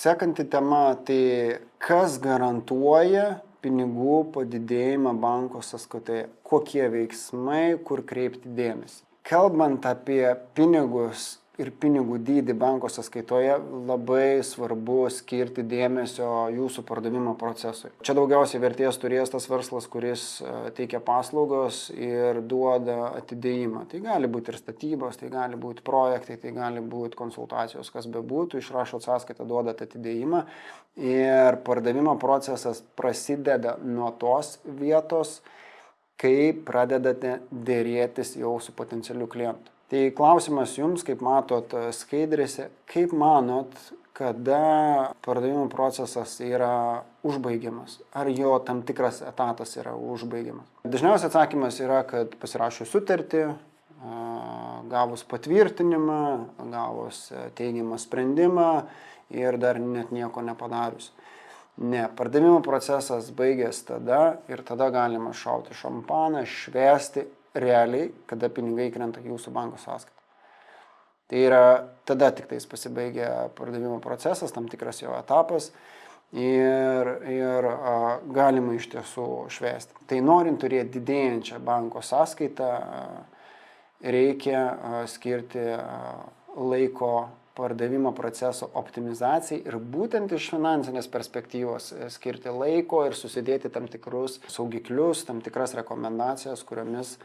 Sekanti tema, tai kas garantuoja pinigų padidėjimą banko sąskaitoje? Kokie veiksmai, kur kreipti dėmesį? Kalbant apie pinigus ir pinigų dydį banko sąskaitoje, labai svarbu skirti dėmesio jūsų pardavimo procesui. Čia daugiausiai vertės turės tas verslas, kuris teikia paslaugos ir duoda atidėjimą. Tai gali būti ir statybos, tai gali būti projektai, tai gali būti konsultacijos, kas bebūtų, išrašot sąskaitą, duodat atidėjimą ir pardavimo procesas prasideda nuo tos vietos, kai pradedate dėrėtis jau su potencialiu klientu. Tai klausimas jums, kaip matot skaidrėse, kaip manot, kada pardavimo procesas yra užbaigiamas, ar jo tam tikras etatas yra užbaigiamas. Dažniausiai atsakymas yra, kad pasirašius sutartį, gavus patvirtinimą, gavus teigiamą sprendimą ir dar net nieko nepadarius. Ne, pardavimo procesas baigės tada ir tada galima šauti šampaną, švęsti realiai, kada pinigai krenta į jūsų banko sąskaitą. Tai yra tada tik tais pasibaigia pardavimo procesas, tam tikras jo etapas ir galima iš tiesų švęsti. Tai norint turėti didėjančią banko sąskaitą, reikia skirti laiko pardavimo proceso optimizacijai ir būtent iš finansinės perspektyvos skirti laiko ir susidėti tam tikrus saugiklius, tam tikras rekomendacijas, kuriomis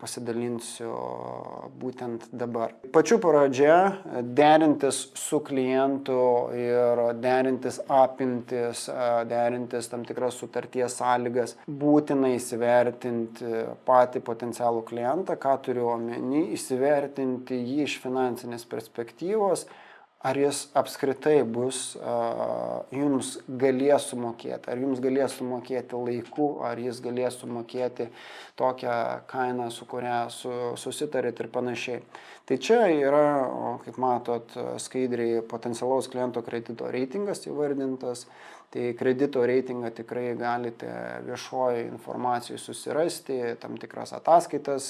pasidalinsiu būtent dabar. Pačiu pradžia derintis su klientu ir derintis apimtis, derintis tam tikras sutarties sąlygas, būtina įsivertinti patį potencialų klientą, ką turiu omeny, įsivertinti jį iš finansinės perspektyvos, ar jis apskritai bus jums galės sumokėti, ar jums galės sumokėti laiku, ar jis galės sumokėti tokią kainą, su kuria susitarėt ir panašiai. Tai čia yra, kaip matot, skaidriai potencialaus kliento kredito reitingas įvardintas. Tai kredito reitingą tikrai galite viešoje informacijoje susirasti, tam tikras ataskaitas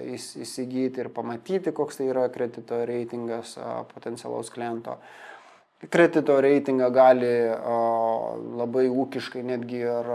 įsigyti ir pamatyti, koks tai yra kredito reitingas potencialaus kliento. Kredito reitingą gali labai ūkiškai netgi ir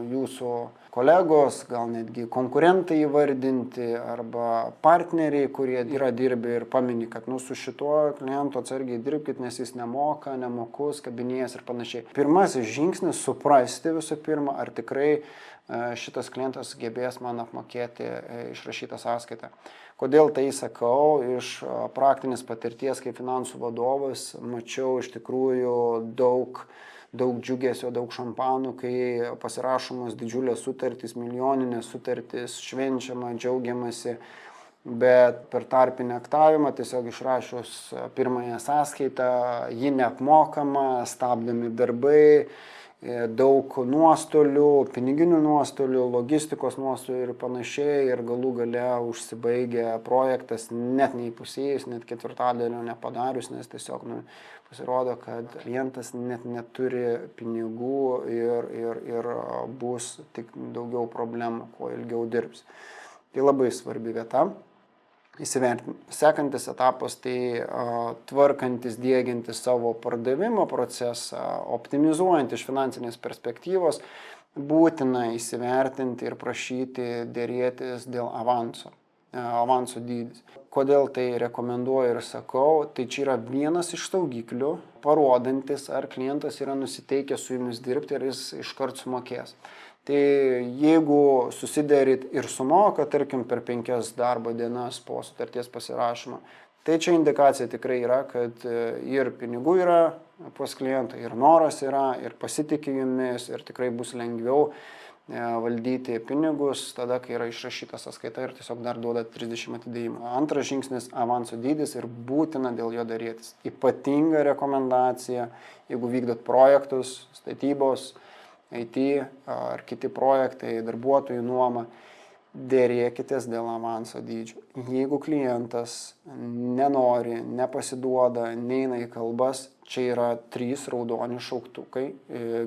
jūsų kolegos, gal netgi konkurentai įvardinti arba partneriai, kurie yra dirbę ir pamini, kad su šituo klientu atsargiai dirbkit, nes jis nemoka, nemokus, kabinėjas ir panašiai. Pirmasis žingsnis - suprasti visų pirma, ar tikrai šitas klientas gebės man apmokėti išrašytą sąskaitą. Kodėl tai sakau? Iš praktinės patirties kaip finansų vadovas mačiau iš tikrųjų daug džiugesio, daug šampanų, kai pasirašomos didžiulės sutartys, milijoninės sutartys, švenčiama, džiaugiamasi, bet per tarpinį aktavimą tiesiog išrašius pirmąją sąskaitą, ji neapmokama, stabdomi darbai, daug nuostolių, piniginių nuostolių, logistikos nuostolių ir panašiai, ir galų gale užsibaigia projektas net neįpusėjus, net ketvirtadalio nepadarius, nes tiesiog pasirodo, kad klientas net neturi pinigų ir bus tik daugiau problemų, kuo ilgiau dirbs. Tai labai svarbi vieta. Įsivertinti. Sekantis etapas tai tvarkantis, diegiantis savo pardavimo procesą, optimizuojant iš finansinės perspektyvos, būtina įsivertinti ir prašyti dėrėtis dėl avanso dydis. Kodėl tai rekomenduoju ir sakau, tai čia yra vienas iš saugiklių, parodantis, ar klientas yra nusiteikęs su jumis dirbti ir jis iškart sumokės. Tai jeigu susiderit ir sumoka, tarkim, per 5 darbo dienas po sutarties pasirašymo, tai čia indikacija tikrai yra, kad ir pinigų yra pas klientą, ir noras yra, ir pasitikė jumis, ir tikrai bus lengviau valdyti pinigus tada, kai yra išrašyta sąskaita ir tiesiog dar duoda 30 atidėjimų. Antras žingsnis - avanso dydis ir būtina dėl jo dėrėtis. Ypatinga rekomendacija, jeigu vykdot projektus, statybos, IT ar kiti projektai, darbuotojų nuoma, dėrėkitės dėl avanso dydžio. Jeigu klientas nenori, nepasiduoda, neina į kalbas, čia yra 3 raudoni šauktukai,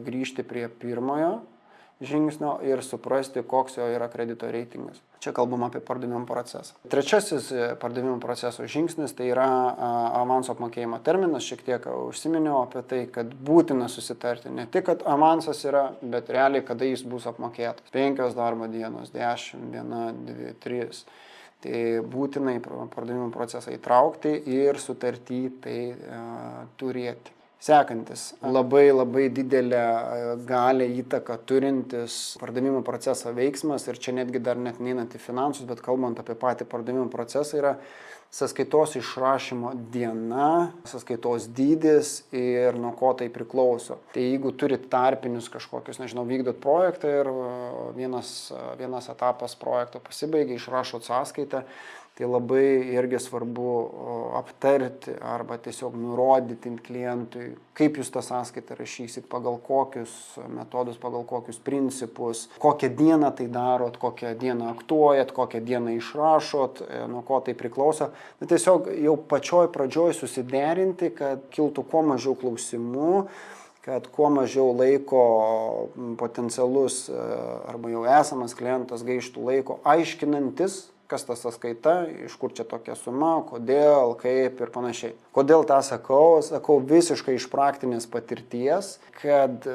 grįžti prie pirmojo žingsnio ir suprasti, koks jo yra kredito reitingas. Čia kalbam apie pardavimo procesą. Trečiasis pardavimo proceso žingsnis tai yra avanso apmokėjimo terminas. Šiek tiek užsiminiau apie tai, kad būtina susitarti. Ne tik, kad avansas yra, bet realiai, kada jis bus apmokėtas. 5 darbo dienos, 10, 1, 2, 3. Tai būtinai pardavimo procesą įtraukti ir sutartį tai turėti. Sekantis, labai didelę galę įtaką turintis pardavimo proceso veiksmas ir čia netgi dar net neinant į finansus, bet kalbant apie patį pardavimo procesą yra sąskaitos išrašymo diena, sąskaitos dydis ir nuo ko tai priklauso. Tai jeigu turit tarpinius kažkokius, nežinau, vykdot projektą ir vienas etapas projekto pasibaigia, išrašot sąskaitą, tai labai irgi svarbu aptarti arba tiesiog nurodyti klientui, kaip jūs tą sąskaitą rašysit, pagal kokius metodus, pagal kokius principus, kokią dieną tai darot, kokią dieną aktuojat, kokią dieną išrašot, nuo ko tai priklauso. Bet tiesiog jau pačioj pradžioj susiderinti, kad kiltų kuo mažiau klausimų, kad kuo mažiau laiko potencialus arba jau esamas klientas gaištų laiko aiškinantis, kas ta sąskaita, iš kur čia tokia suma, kodėl, kaip ir panašiai. Kodėl tą sakau? Sakau visiškai iš praktinės patirties, kad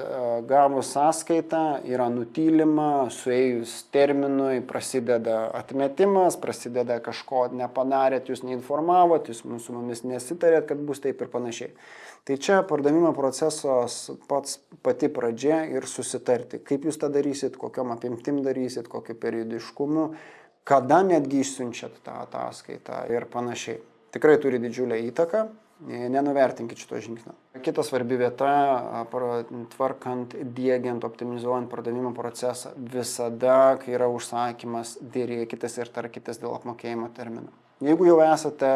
gavus sąskaitą yra nutylima, suėjus terminui prasideda atmetimas, prasideda kažko nepadarėt, jūs neinformavot, jūs su mumis nesitarėt, kad bus taip ir panašiai. Tai čia pardavimo procesos pati pradžia ir susitarti, kaip jūs tą darysit, kokiom apimtim darysit, kokiu periodiškumu, kada netgi išsiunčiat tą ataskaitą ir panašiai. Tikrai turi didžiulę įtaką, nenuvertinkit šito žingsnio. Kita svarbi vieta, tvarkant, diegiant, optimizuojant pardavimo procesą, visada, kai yra užsakymas, dėrėkitės ir tarkitės dėl apmokėjimo termino. Jeigu jau esate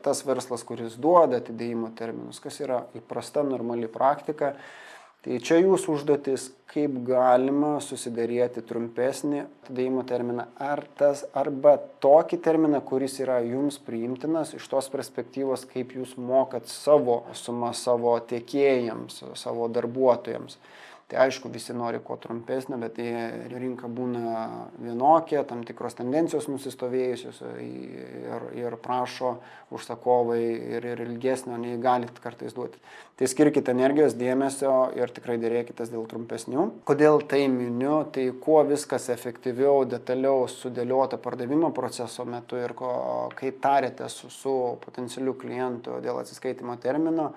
tas verslas, kuris duoda atidėjimo terminus, kas yra įprasta, normali praktika, tai čia jūsų užduotis, kaip galima susidaryti trumpesnį atidėjimo terminą arba tokį terminą, kuris yra jums priimtinas iš tos perspektyvos, kaip jūs mokat savo sumą savo tiekėjams, savo darbuotojams. Tai aišku, visi nori kuo trumpesnio, bet rinka būna vienokia, tam tikros tendencijos nusistovėjusios ir prašo užsakovai ir ilgesnio, nei galit kartais duoti. Tai skirkite energijos, dėmesio ir tikrai dėrėkitės dėl trumpesnių. Kodėl tai miniu? Tai kuo viskas efektyviau, detaliau sudėliota pardavimo proceso metu ir kai tarėtės su potencialiu klientu dėl atsiskaitimo termino,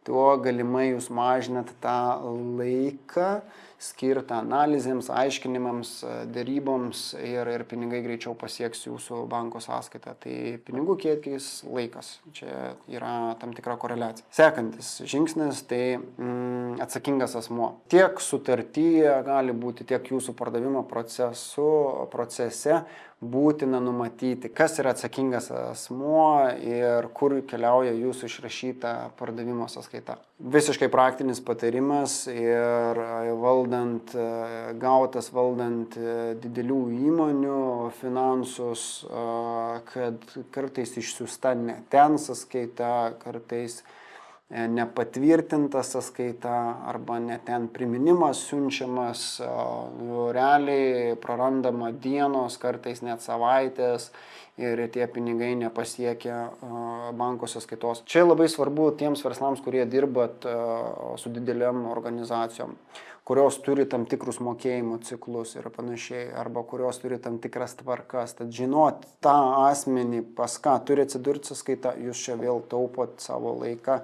tuo galimai jūs mažinat tą laiką skirtą analizėms, aiškinimams, dėryboms ir pinigai greičiau pasieks jūsų banko sąskaitą. Tai pinigų kiekis, laikas. Čia yra tam tikra koreliacija. Sekantis žingsnis tai atsakingas asmuo. Tiek sutartyje gali būti, tiek jūsų pardavimo procese būtina numatyti, kas yra atsakingas asmuo ir kur keliauja jūsų išrašyta pardavimo sąskaita. Visiškai praktinis patarimas ir gautas valdant didelių įmonių finansus, kad kartais išsiųsta ne ten sąskaita, kartais nepatvirtinta sąskaita arba ne ten priminimas siunčiamas, realiai prarandama dienos, kartais net savaitės ir tie pinigai nepasiekia banko sąskaitos. Čia labai svarbu tiems verslams, kurie dirbat su dideliam organizacijom, kurios turi tam tikrus mokėjimo ciklus ir panašiai, arba kurios turi tam tikras tvarkas. Tad žinot tą asmenį, pas ką turi atsidurti sąskaita, jūs čia vėl taupot savo laiką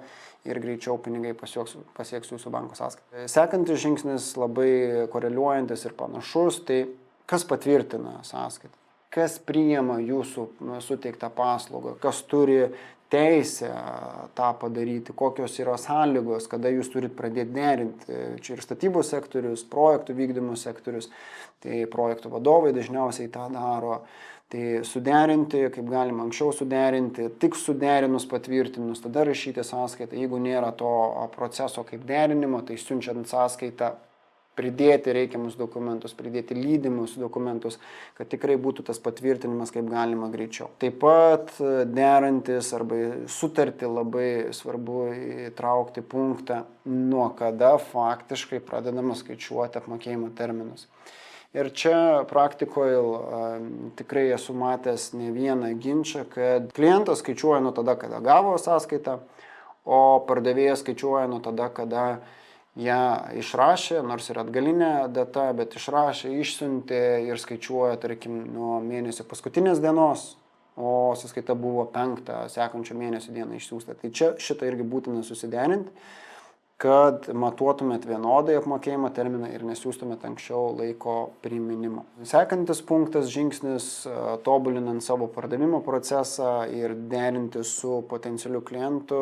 ir greičiau pinigai pasieks jūsų banko sąskaitą. Sekantis žingsnis labai koreliuojantis ir panašus, tai kas patvirtina sąskaitą, kas priima jūsų suteiktą paslaugą, kas turi teisę tą padaryti, kokios yra sąlygos, kada jūs turit pradėti derinti. Čia ir statybos sektorius, projektų vykdymo sektorius, tai projektų vadovai dažniausiai tą daro. Tai suderinti, kaip galima anksčiau suderinti, tik suderinus, patvirtinus, tada rašyti sąskaitą. Jeigu nėra to proceso kaip derinimo, tai siunčiant sąskaitą pridėti reikiamus dokumentus, pridėti lydimus dokumentus, kad tikrai būtų tas patvirtinimas kaip galima greičiau. Taip pat derantis arba sutartį labai svarbu įtraukti punktą, nuo kada faktiškai pradedama skaičiuoti apmokėjimo terminus. Ir čia praktikoje tikrai esu matęs ne vieną ginčą, kad klientas skaičiuoja nuo tada, kada gavo sąskaitą, o pardavėjas skaičiuoja nuo tada, kada ją išrašė, nors ir atgalinė data, bet išrašė, išsiuntė ir skaičiuoja, tarkim, nuo mėnesio paskutinės dienos, o sąskaita buvo 5 sekančio mėnesio dieną išsiųsta. Tai čia šitą irgi būtina susiderinti, kad matuotumėt vienodai apmokėjimo terminą ir nesiųstumėt anksčiau laiko priminimo. Sekantis punktas, žingsnis, tobulinant savo pardavimo procesą ir derinti su potencialiu klientu,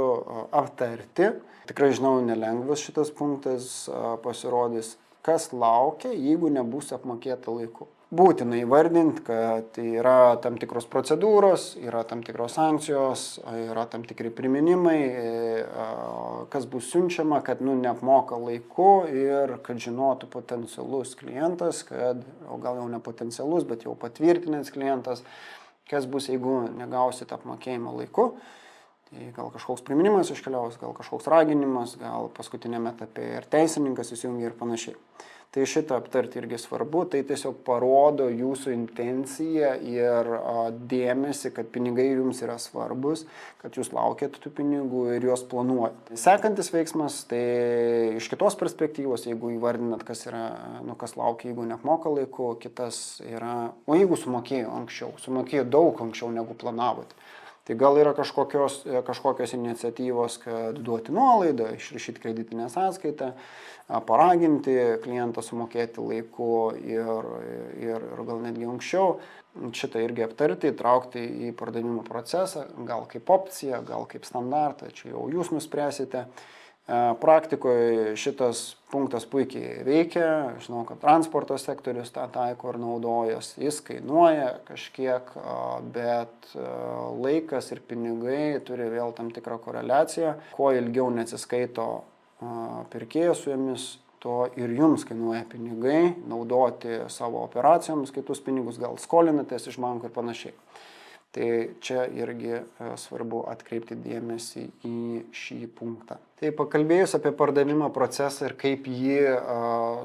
aptarti. Tikrai žinau, nelengvas šitas punktas pasirodys, kas laukia, jeigu nebus apmokėta laiku. Būtina įvardinti, kad yra tam tikros procedūros, yra tam tikros sankcijos, yra tam tikri priminimai, kas bus siunčiama, kad neapmoka laiku ir kad žinotų potencialus klientas, o gal jau ne potencialus, bet jau patvirtinęs klientas, kas bus, jeigu negausit apmokėjimo laiku. Tai gal kažkoks priminimas iškeliaus, gal kažkoks raginimas, gal paskutinėme etape ir teisininkas įsijungia ir panašiai. Tai šitą aptarti irgi svarbu, tai tiesiog parodo jūsų intenciją ir dėmesį, kad pinigai jums yra svarbus, kad jūs laukiat tų pinigų ir juos planuojate. Sekantis veiksmas, tai iš kitos perspektyvos, jeigu įvardinat, kas yra, kas laukia, jeigu neapmoka laiku, kitas yra, o jeigu sumokėjo daug anksčiau negu planavote. Tai gal yra kažkokios iniciatyvos, kad duoti nuolaidą, išrašyti kreditinę sąskaitą, paraginti klientą sumokėti laiku ir gal netgi anksčiau. Šitą irgi aptarti, įtraukti į pardavimo procesą, gal kaip opciją, gal kaip standartą, čia jau jūs nuspręsite. Praktikoje šitas punktas puikiai veikia, žinau, kad transporto sektorius tą taiko ir naudojas, jis kainuoja kažkiek, bet laikas ir pinigai turi vėl tam tikrą koreliaciją. Kuo ilgiau neatsiskaito pirkėjas su jomis, to ir jums kainuoja pinigai, naudoti savo operacijoms kitus pinigus, gal skolinatės iš bankų ir panašiai. Tai čia irgi svarbu atkreipti dėmesį į šį punktą. Tai pakalbėjus apie pardavimo procesą ir kaip jį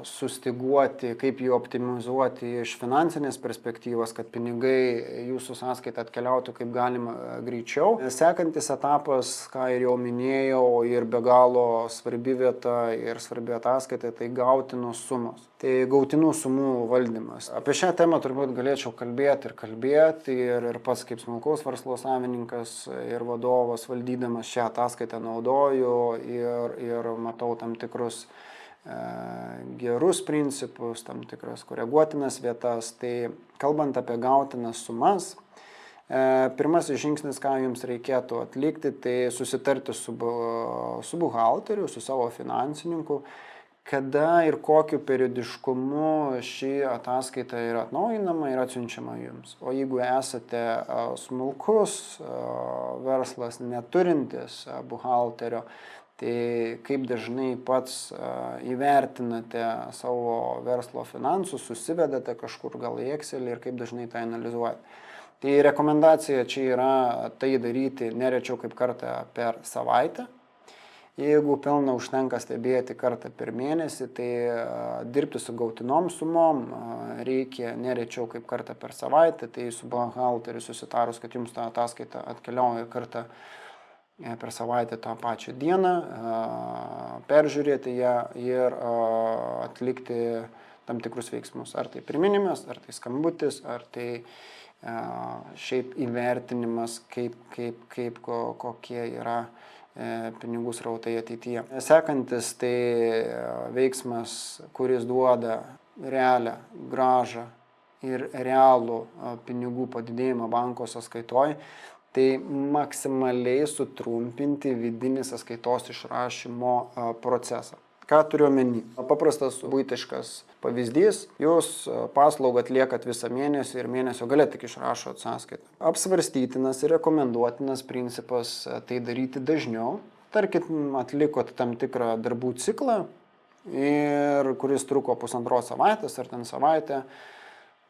sustyguoti, kaip jį optimizuoti iš finansinės perspektyvos, kad pinigai jūsų sąskaitą atkeliautų kaip galima greičiau. Sekantis etapas, ką ir jau minėjau, ir be galo svarbi vieta ir svarbi ataskaita, tai gautinos sumos. Tai gautinų sumų valdymas. Apie šią temą turbūt galėčiau kalbėti ir pats kaip smulkaus verslo savininkas ir vadovas valdydamas šią ataskaitą naudoju ir matau tam tikrus gerus principus, tam tikras koreguotinas vietas. Tai kalbant apie gautinas sumas, pirmasis žingsnis, ką jums reikėtų atlikti, tai susitarti su buhalteriu, su savo finansininku, kada ir kokiu periodiškumu ši ataskaita yra atnaujinama ir atsiunčiama jums. O jeigu esate smulkus verslas neturintis buhalterio, tai kaip dažnai pats įvertinate savo verslo finansus, susivedate kažkur gal į Excelį ir kaip dažnai tai analizuojate. Tai rekomendacija čia yra tai daryti nerečiau kaip kartą per savaitę. Jeigu pelną užtenka stebėti kartą per mėnesį, tai dirbti su gautinom sumom reikia nerečiau kaip kartą per savaitę, tai su buhalteriu susitarus, kad jums ta ataskaita atkeliauja kartą per savaitę tą pačią dieną, peržiūrėti ją ir atlikti tam tikrus veiksmus. Ar tai priminimas, ar tai skambutis, ar tai šiaip įvertinimas, kokie yra pinigų srautai ateityje. Sekantis tai veiksmas, kuris duoda realią grąžą ir realų pinigų padidėjimą banko sąskaitoj, tai maksimaliai sutrumpinti vidinį sąskaitos išrašymo procesą. Ką turiu omeny? Paprastas buitiškas pavyzdys, jūs paslaugą atliekat visą mėnesį ir mėnesio gale tik išrašot sąskaitą. Apsvarstytinas ir rekomenduotinas principas tai daryti dažniau. Tarkim, atlikot tam tikrą darbų ciklą ir kuris truko 1,5 savaitės ar ten savaitę.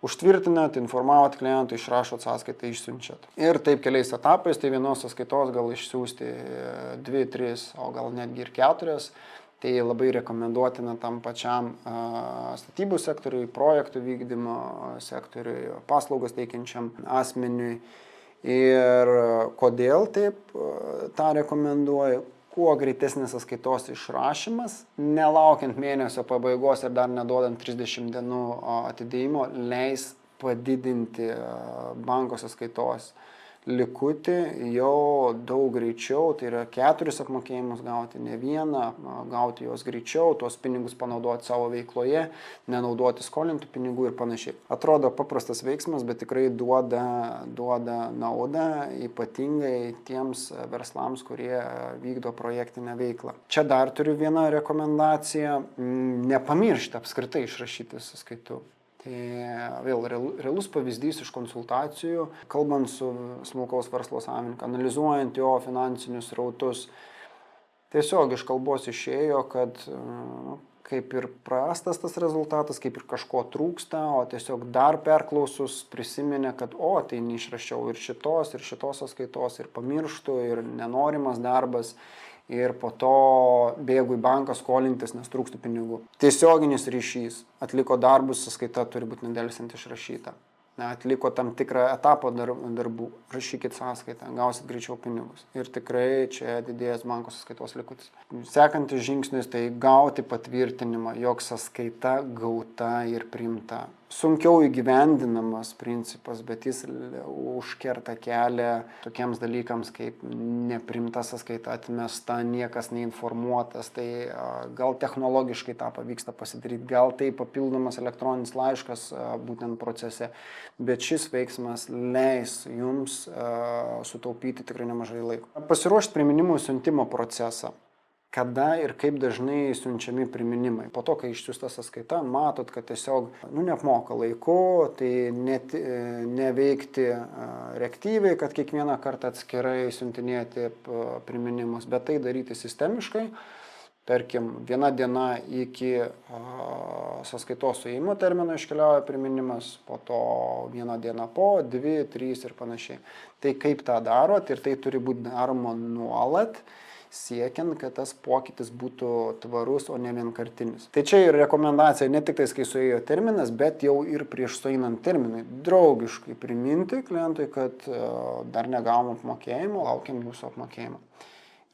Užtvirtinat, informavot klientą, išrašot sąskaitą, išsiunčiat. Ir taip keliais etapais, tai vienos sąskaitos gal išsiųsti 2, 3, o gal netgi ir 4. Tai labai rekomenduotina tam pačiam statybų sektoriui, projektų vykdymo sektoriui, paslaugas teikiančiam asmeniui. Ir kodėl taip tą rekomenduoju? Kuo greitesnis sąskaitos išrašymas, nelaukiant mėnesio pabaigos ir dar neduodant 30 dienų atidėjimo, leis padidinti banko sąskaitos likutį jau daug greičiau, tai yra 4 apmokėjimus gauti, ne vieną, gauti juos greičiau, tuos pinigus panaudoti savo veikloje, nenaudoti skolintų pinigų ir panašiai. Atrodo paprastas veiksmas, bet tikrai duoda naudą, ypatingai tiems verslams, kurie vykdo projektinę veiklą. Čia dar turiu vieną rekomendaciją, nepamiršti apskritai išrašyti sąskaitų. Tai vėl realus pavyzdys iš konsultacijų, kalbant su smulkaus verslo savininku, analizuojant jo finansinius srautus. Tiesiog iš kalbos išėjo, kad kaip ir prastas tas rezultatas, kaip ir kažko trūksta, o tiesiog dar perklausus prisiminė, kad tai neišrašiau ir šitos sąskaitos, ir pamirštu, ir nenorimas darbas. Ir po to bėgu į banką skolintis, nes trūksta pinigų. Tiesioginis ryšys. Atliko darbus, sąskaita turi būti nedelsiant išrašyta. Atliko tam tikrą etapą darbų. Rašykit sąskaitą, gausit greičiau pinigus. Ir tikrai čia didėjęs banko sąskaitos likutis. Sekantis žingsnis tai gauti patvirtinimą, jog sąskaita gauta ir priimta. Sunkiau įgyvendinamas principas, bet jis užkerta kelią tokiems dalykams kaip neprimta sąskaita, atmesta, niekas neinformuotas. Tai gal technologiškai tą pavyksta pasidaryti, gal tai papildomas elektroninis laiškas būtent procese, bet šis veiksmas leis jums sutaupyti tikrai nemažai laiko. Pasiruošti priminimų siuntimo procesą. Kada ir kaip dažnai siunčiami priminimai. Po to, kai išsiųsta sąskaita, matot, kad tiesiog neapmoka laiku, tai neveikti reaktyviai, kad kiekvieną kartą atskirai siuntinėti priminimus, bet tai daryti sistemiškai. Tarkim, 1 diena iki sąskaitos suėjimo termino iškeliauja priminimas, po to 1 diena po, 2, 3 ir panašiai. Tai kaip tą darot ir tai turi būti daroma nuolat, siekiant, kad tas pokytis būtų tvarus, o ne vienkartinis. Tai čia ir rekomendacija ne tik tais, kai suėjo terminas, bet jau ir prieš sueinant terminui draugiškai priminti klientui, kad dar negavom apmokėjimo, laukiam jūsų apmokėjimo.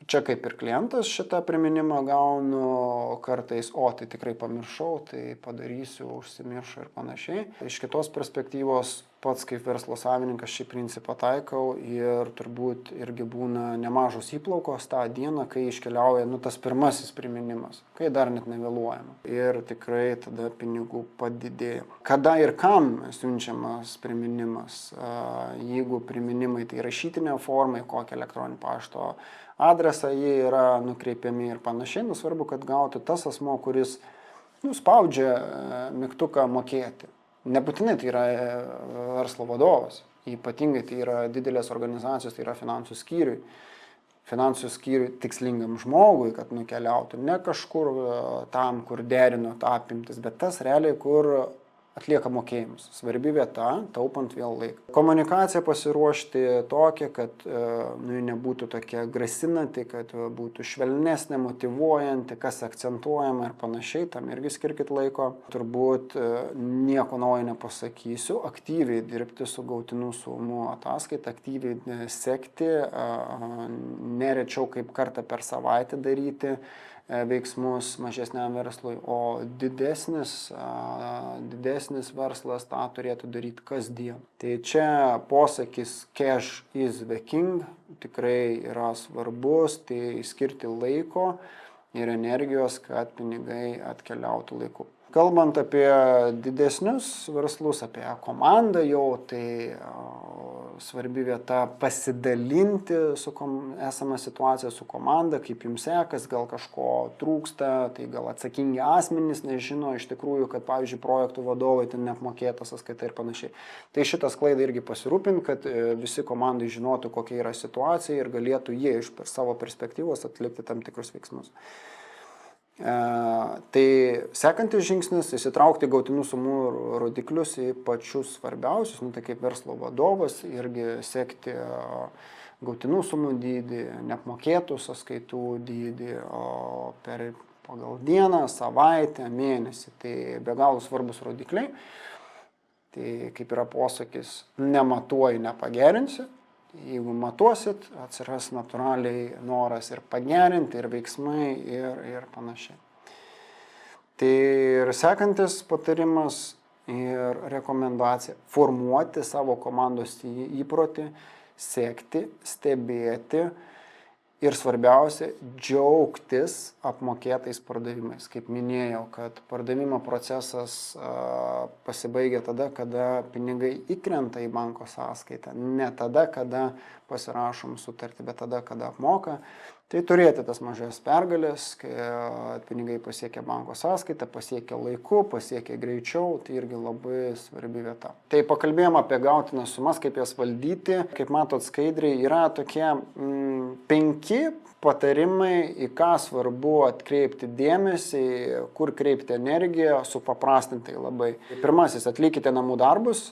Čia kaip ir klientas šitą priminimą gaunu kartais, tai tikrai pamiršau, tai padarysiu, užsimiršau ir panašiai. Iš kitos perspektyvos pats kaip verslo savininkas šį principą taikau ir turbūt irgi būna nemažos įplaukos tą dieną, kai iškeliauja tas pirmasis priminimas, kai dar net nevėluojama. Ir tikrai tada pinigų padidėja. Kada ir kam siunčiamas priminimas? Jeigu priminimai tai rašytinė forma, į kokią elektroninį pašto adresą jie yra nukreipiami ir panašiai, svarbu, kad gautų tas asmo, kuris spaudžia mygtuką mokėti. Nebūtinai tai yra verslo vadovas, ypatingai tai yra didelės organizacijos, tai yra finansų skyriui. Finansų skyriui tikslingam žmogui, kad nukeliautų ne kažkur tam, kur derino tą apimtis, bet tas realiai, kur atlieka mokėjimus. Svarbi vieta, taupant vėl laiką. Komunikacija pasiruošti tokia, kad nebūtų tokia grasinanti, kad būtų švelnesnė, motyvuojanti, kas akcentuojama ir panašiai, tam irgi skirkit laiko. Turbūt nieko naujo nepasakysiu, aktyviai dirbti su gautinų sumų ataskaita, aktyviai sekti, nerečiau kaip kartą per savaitę daryti veiksmus mažesniam verslui, o didesnis verslas tą turėtų daryti kasdien. Tai čia posakis cash is the king tikrai yra svarbus, tai skirti laiko ir energijos, kad pinigai atkeliautų laiku. Kalbant apie didesnius verslus, apie komandą jau, tai svarbi vieta pasidalinti su esama situacija su komanda, kaip jums sekas, gal kažko trūksta, tai gal atsakingi asmenys nežino iš tikrųjų, kad pavyzdžiui projektų vadovai ten neapmokėta sąskaita ir panašiai. Tai šitas klaida irgi pasirūpint, kad visi komandai žinotų, kokia yra situacija ir galėtų jie iš savo perspektyvos atlikti tam tikrus veiksmus. Tai sekantis žingsnis - įsitraukti gautinų sumų rodiklius į pačius svarbiausius, tai kaip verslo vadovas irgi sekti gautinų sumų dydį, neapmokėtų sąskaitų dydį pagal dieną, savaitę, mėnesį. Tai be galo svarbus rodikliai. Tai kaip yra posakis, nematuoji, nepagerinsi. Jeigu matuosit, atsiras natūraliai noras ir pagerinti, ir veiksmai, ir panašiai. Tai ir sekantis patarimas ir rekomendacija - formuoti savo komandos įprotį, sekti, stebėti ir svarbiausia - džiaugtis apmokėtais pardavimais. Kaip minėjau, kad pardavimo procesas pasibaigia tada, kada pinigai įkrenta į banko sąskaitą. Ne tada, kada pasirašom sutartį, bet tada, kada apmoka. Tai turėti tas mažas pergalės, kai pinigai pasiekia banko sąskaitą, pasiekia laiku, pasiekia greičiau, tai irgi labai svarbi vieta. Tai pakalbėjom apie gautinas sumas, kaip jas valdyti. Kaip matot skaidriai, yra tokie 5 patarimai, į ką svarbu atkreipti dėmesį, kur kreipti energiją, supaprastintai labai. Pirmasis - atlikite namų darbus,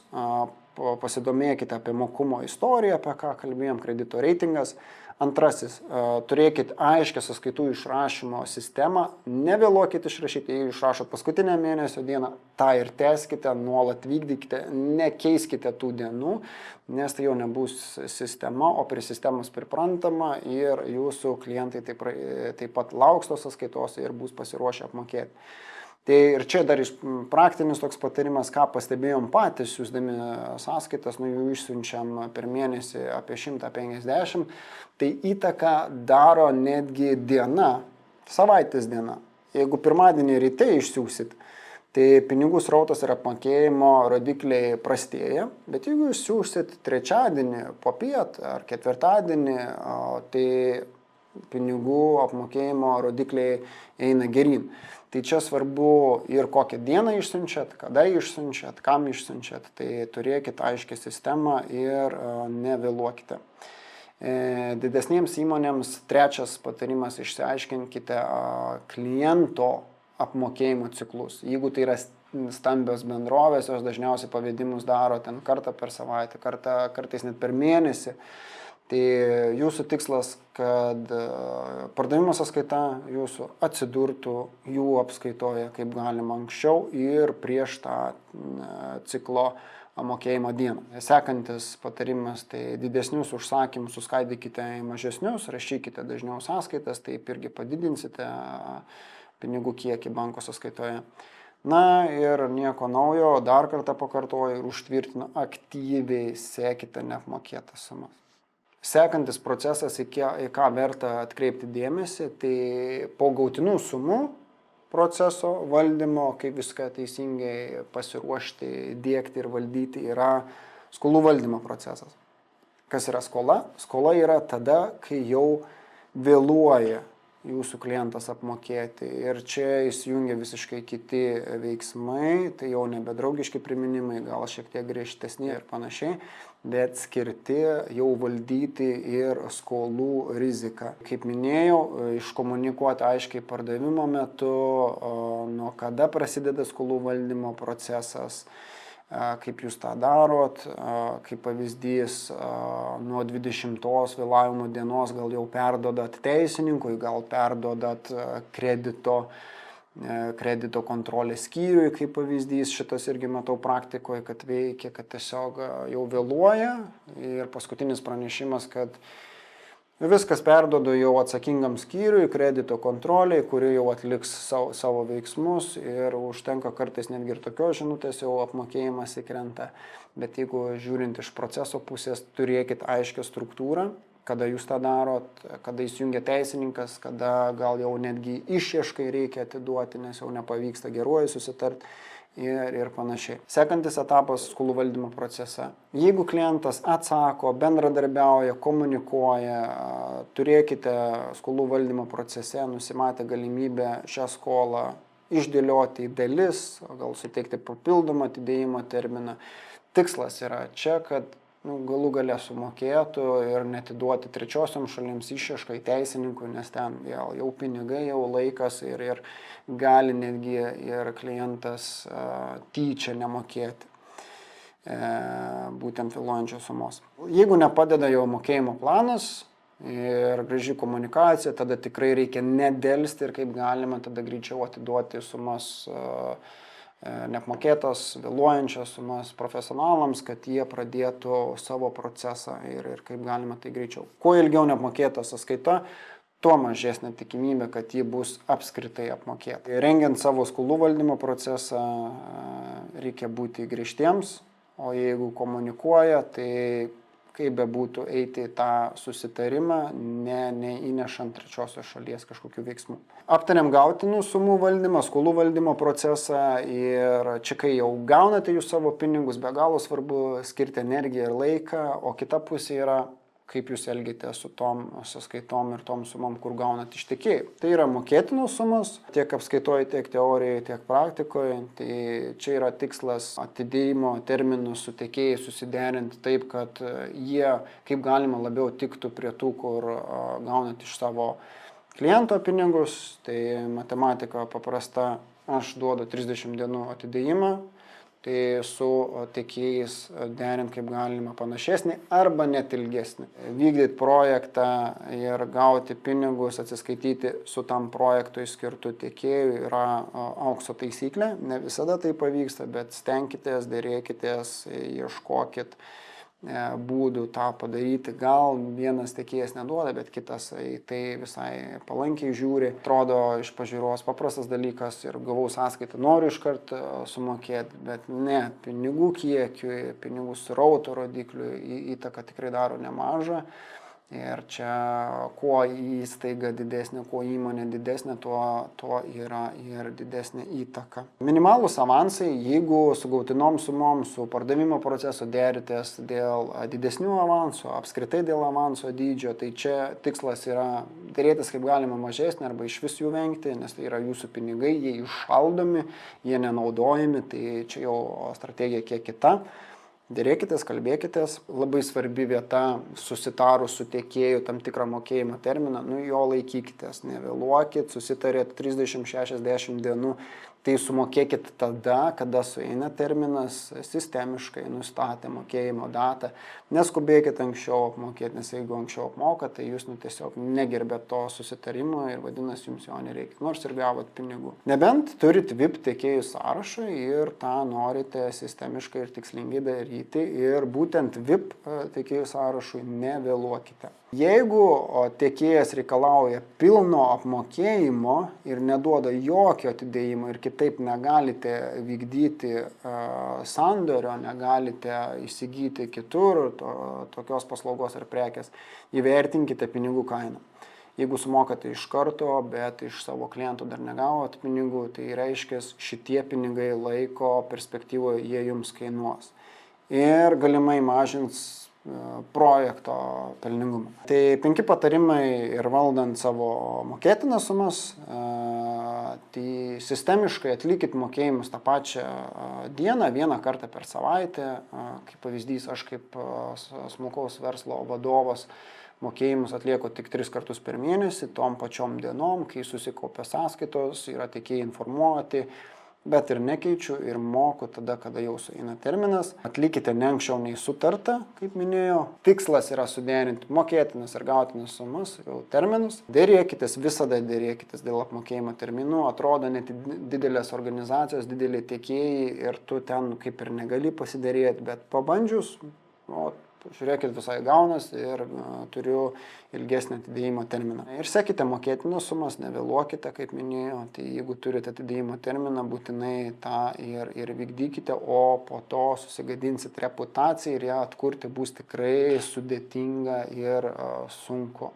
pasidomėkite apie mokumo istoriją, apie ką kalbėjom, kredito reitingas. Antrasis - turėkit aiškę sąskaitų išrašymo sistemą, nevėluokit išrašyti, jeigu išrašot paskutinę mėnesio dieną, tą ir tęskite, nuolat vykdykite, nekeiskite tų dienų, nes tai jau nebus sistema, o prie sistemos priprantama ir jūsų klientai taip pat lauks tos sąskaitos ir bus pasiruošę apmokėti. Tai ir čia dar praktinis toks patarimas, ką pastebėjom patys, siūsdami sąskaitas, jų išsiunčiam per mėnesį apie 150, tai įtaką daro netgi diena, savaitės diena. Jeigu pirmadienį ryte išsiųsit, tai pinigų srautas ir apmokėjimo rodikliai prastėja, bet jeigu išsiųsit trečiadienį popiet ar ketvirtadienį, tai pinigų apmokėjimo rodikliai eina geryn. Tai čia svarbu ir kokią dieną išsiunčiat, kada išsiunčiat, kam išsiunčiat, tai turėkite aiškę sistemą ir nevėluokite. Didesniems įmonėms trečias patarimas - išsiaiškinkite kliento apmokėjimo ciklus. Jeigu tai yra stambios bendrovės, jos dažniausiai pavedimus daro ten kartą per savaitę, kartais net per mėnesį. Tai jūsų tikslas, kad pardavimo sąskaita jūsų atsidurtų jų apskaitoje kaip galima anksčiau ir prieš tą ciklo mokėjimo dieną. Sekantis patarimas, tai didesnius užsakymus suskaidykite į mažesnius, rašykite dažniau sąskaitas, taip irgi padidinsite pinigų kiekį banko sąskaitoje. Na ir nieko naujo, dar kartą pakartoju ir užtvirtinu, aktyviai sekite neapmokėtas sumas. Sekantis procesas, į ką verta atkreipti dėmesį, tai po gautinų sumų proceso valdymo, kaip viską teisingai pasiruošti, diegti ir valdyti, yra skolų valdymo procesas. Kas yra skola? Skola yra tada, kai jau vėluoja jūsų klientas apmokėti ir čia įsijungia visiškai kiti veiksmai, tai jau nebedraugiški priminimai, gal šiek tiek griežtesni ir panašiai, bet skirti jau valdyti ir skolų riziką. Kaip minėjau, iškomunikuoti aiškiai pardavimo metu, nuo kada prasideda skolų valdymo procesas, kaip jūs tą darot, kaip pavyzdys, nuo 20 vėlavimo dienos gal jau perduodat teisininkui, gal perduodat kredito kontrolės skyriui, kaip pavyzdys, šitas irgi matau praktikoje, kad veikia, kad tiesiog jau vėluoja ir paskutinis pranešimas, kad viskas perduodu jau atsakingam skyriui, kredito kontroliai, kuri jau atliks savo veiksmus ir užtenka kartais netgi ir tokios žinutės jau apmokėjimas įkrenta. Bet jeigu žiūrint iš proceso pusės, turėkit aiškią struktūrą, kada jūs tą darot, kada įsijungia teisininkas, kada gal jau netgi išieškai reikia atiduoti, nes jau nepavyksta geruoju susitart ir panašiai. Sekantis etapas skolų valdymo procese. Jeigu klientas atsako, bendradarbiauja, komunikuoja, turėkite skolų valdymo procese nusimatę galimybę šią skolą išdėlioti į dalis, gal suteikti papildomą atidėjimo terminą. Tikslas yra čia, kad galų gale sumokėtų ir netiduoti trečiosiom šalims išieškai teisininkui, nes ten vėl jau pinigai, jau laikas ir gali netgi ir klientas tyčia nemokėti būtent vėluojančios sumos. Jeigu nepadeda jau mokėjimo planas ir graži komunikacija, tada tikrai reikia nedelsti ir kaip galima tada greičiau atiduoti sumas, neapmokėtas, vėluojančias sumas profesionalams, kad jie pradėtų savo procesą ir kaip galima tai greičiau. Kuo ilgiau neapmokėta sąskaita, tuo mažesnė tikimybė, kad ji bus apskritai apmokėta. Rengiant savo skolų valdymo procesą reikia būti griežtiems, o jeigu komunikuoja, tai kaip bebūtų eiti į tą susitarimą, neįnešant trečiosios šalies kažkokių veiksmų. Aptariam gautinų sumų valdymą, skolų valdymo procesą ir čia, kai jau gaunate jūs savo pinigus, be galo svarbu skirti energiją ir laiką, o kita pusė yra, kaip jūs elgite su tom sąskaitom ir tom sumom, kur gaunat iš tiekėjų. Tai yra mokėtinos sumos, tiek apskaitoje, tiek teorijoje, tiek praktikoje. Tai čia yra tikslas atidėjimo terminus su tiekėjai susiderinti taip, kad jie kaip galima labiau tiktų prie tų, kur gaunat iš savo kliento pinigus. Tai matematika paprasta, aš duodu 30 dienų atidėjimą. Tai su tiekėjais derint kaip galima panašesnį arba net ilgesnį. Vykdyti projektą ir gauti pinigus, atsiskaityti su tam projektui skirtu tiekėjui yra aukso taisyklė. Ne visada tai pavyksta, bet stenkitės, dėrėkitės, ieškokit būdų tą padaryti. Gal vienas tiekėjas neduoda, bet kitas tai visai palankiai žiūri. Atrodo iš pažiūros paprastas dalykas ir gavau sąskaitą, noriu iškart sumokėti, bet ne, pinigų kiekiui, pinigų srauto rodikliui įtaka tikrai daro nemažą. Ir čia kuo įstaiga didesnė, kuo įmonė didesnė, tuo yra ir didesnė įtaka. Minimalūs avansai, jeigu su gautinom sumom, su pardavimo procesu deritės dėl didesnių avansų, apskritai dėl avanso dydžio, tai čia tikslas yra dėrėtis kaip galima mažesnį arba iš vis jų vengti, nes tai yra jūsų pinigai, jie iššaldomi, jie nenaudojami, tai čia jau strategija kiek kita. Dėrėkitės, kalbėkitės. Labai svarbi vieta susitarus su tiekėju tam tikrą mokėjimo terminą, jo laikykitės, nevėluokit, susitarėt 30-60 dienų, tai sumokėkit tada, kada sueina terminas, sistemiškai nustatę mokėjimo datą. Neskubėkit anksčiau apmokėti, nes jeigu anksčiau apmokat, tai jūs tiesiog negerbėt to susitarimo ir vadinasi jums jo nereikia, nors ir gavot pinigų. Nebent turit VIP tiekėjų sąrašą ir tą norite sistemiškai ir tikslingai daryti ir būtent VIP tiekėjų sąrašui nevėluokite. Jeigu tiekėjas reikalauja pilno apmokėjimo ir neduoda jokio atidėjimo ir kitaip negalite vykdyti sandorio, negalite įsigyti kitur tokios paslaugos ar prekės, įvertinkite pinigų kainą. Jeigu sumokate iš karto, bet iš savo klientų dar negavot pinigų, tai reiškia, šitie pinigai laiko perspektyvoje jie jums kainuos. Ir galimai mažins projekto pelningumą. Tai 5 patarimai ir valdant savo mokėtinas sumas. Tai sistemiškai atlikit mokėjimus tą pačią dieną, vieną kartą per savaitę. Kaip pavyzdys, aš kaip smulkaus verslo vadovas mokėjimus atlieku tik 3 kartus per mėnesį, tom pačiom dienom, kai susikaupia sąskaitos, yra tiekėjai informuoti, bet ir nekeičiu ir moku tada, kada jau sueina terminas. Atlikite ne anksčiau nei sutarta, kaip minėjau. Tikslas yra suderinti mokėtinas ir gautinas sumas, jau terminus. Dėrėkitės, visada dėrėkitės dėl apmokėjimo terminų. Atrodo net didelės organizacijos, dideli tiekėjai ir tu ten kaip ir negali pasidėrėti, bet pabandžius, žiūrėkit, visai gaunas ir turiu ilgesnį atidėjimo terminą. Ir sekite mokėtinas sumas, nevėluokite, kaip minėjau. Tai jeigu turite atidėjimo terminą, būtinai tą ir vykdykite, o po to susigadinsit reputaciją ir ją atkurti bus tikrai sudėtinga ir sunku.